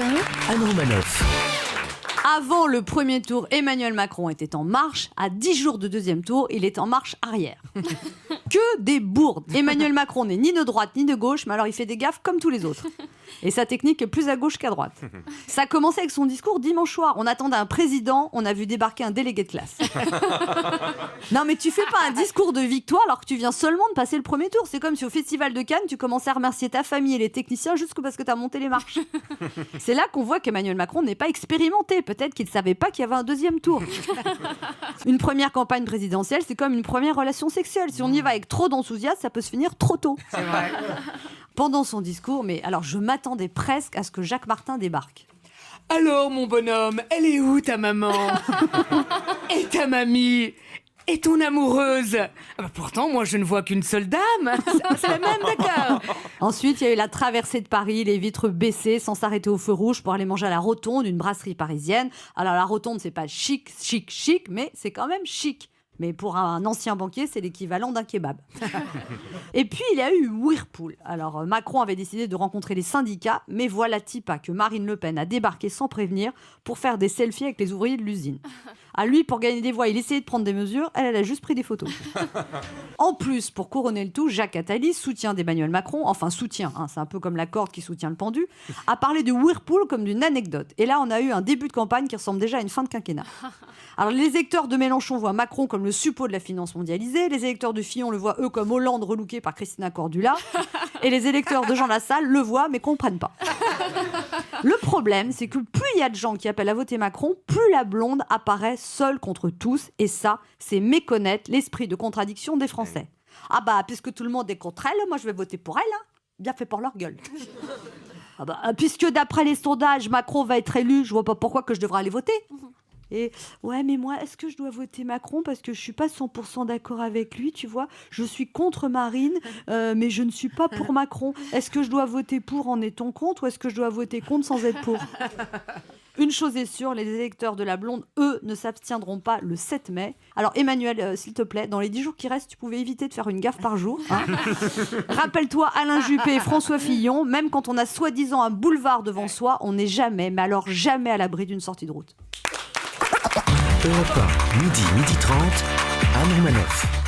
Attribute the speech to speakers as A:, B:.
A: matin,
B: Anne Romanoff.
C: Avant le premier tour, Emmanuel Macron était en marche. À 10 jours de deuxième tour, il est en marche arrière. Que des bourdes. Emmanuel Macron n'est ni de droite ni de gauche, mais alors il fait des gaffes comme tous les autres. Et sa technique est plus à gauche qu'à droite. Ça a commencé avec son discours dimanche soir. On attendait un président, on a vu débarquer un délégué de classe. Non mais tu fais pas un discours de victoire alors que tu viens seulement de passer le premier tour. C'est comme si au festival de Cannes, tu commençais à remercier ta famille et les techniciens juste parce que tu as monté les marches. C'est là qu'on voit qu'Emmanuel Macron n'est pas expérimenté. Peut-être qu'il ne savait pas qu'il y avait un deuxième tour. Une première campagne présidentielle, c'est comme une première relation sexuelle. Si on y va avec trop d'enthousiasme, ça peut se finir trop tôt.
D: C'est vrai.
C: Pendant son discours, mais alors je m'attendais presque à ce que Jacques Martin débarque.
D: Alors, mon bonhomme, elle est où ta maman? Et ta mamie? Et ton amoureuse? Pourtant, moi, je ne vois qu'une seule dame. C'est la même, d'accord.
C: Ensuite, il y a eu la traversée de Paris, les vitres baissées, sans s'arrêter au feu rouge pour aller manger à la Rotonde, une brasserie parisienne. Alors la Rotonde, c'est pas chic, mais c'est quand même chic. Mais pour un ancien banquier, c'est l'équivalent d'un kebab. Et puis, il y a eu Whirlpool. Alors, Macron avait décidé de rencontrer les syndicats, mais voilà Tipa que Marine Le Pen a débarqué sans prévenir pour faire des selfies avec les ouvriers de l'usine. À lui, pour gagner des voix, il essayait de prendre des mesures, elle a juste pris des photos. En plus, pour couronner le tout, Jacques Attali, soutien d'Emmanuel Macron, enfin soutien, hein, c'est un peu comme la corde qui soutient le pendu, a parlé de Whirlpool comme d'une anecdote. Et là, on a eu un début de campagne qui ressemble déjà à une fin de quinquennat. Alors, les électeurs de Mélenchon voient Macron comme le suppôt de la finance mondialisée, les électeurs de Fillon le voient, eux, comme Hollande relooké par Christina Cordula, et les électeurs de Jean Lassalle le voient, mais comprennent pas. Le problème, c'est que plus il y a de gens qui appellent à voter Macron, plus la blonde apparaît seule contre tous, et ça, c'est méconnaître l'esprit de contradiction des Français. Ah bah, puisque tout le monde est contre elle, moi je vais voter pour elle, hein. Bien fait pour leur gueule. Ah bah, puisque d'après les sondages, Macron va être élu, je vois pas pourquoi que je devrais aller voter. Et ouais, mais moi, est-ce que je dois voter Macron parce que je suis pas 100% d'accord avec lui, tu vois? Je suis contre Marine, mais je ne suis pas pour Macron. Est-ce que je dois voter pour en étant contre ou est-ce que je dois voter contre sans être pour? Une chose est sûre, les électeurs de la blonde, eux, ne s'abstiendront pas le 7 mai. Alors Emmanuel, s'il te plaît, dans les 10 jours qui restent, tu pouvais éviter de faire une gaffe par jour. Hein. Rappelle-toi Alain Juppé et François Fillon, même quand on a soi-disant un boulevard devant soi, on n'est jamais, mais alors jamais à l'abri d'une sortie de route.
B: Europe 1, midi 30, Anne Romanoff.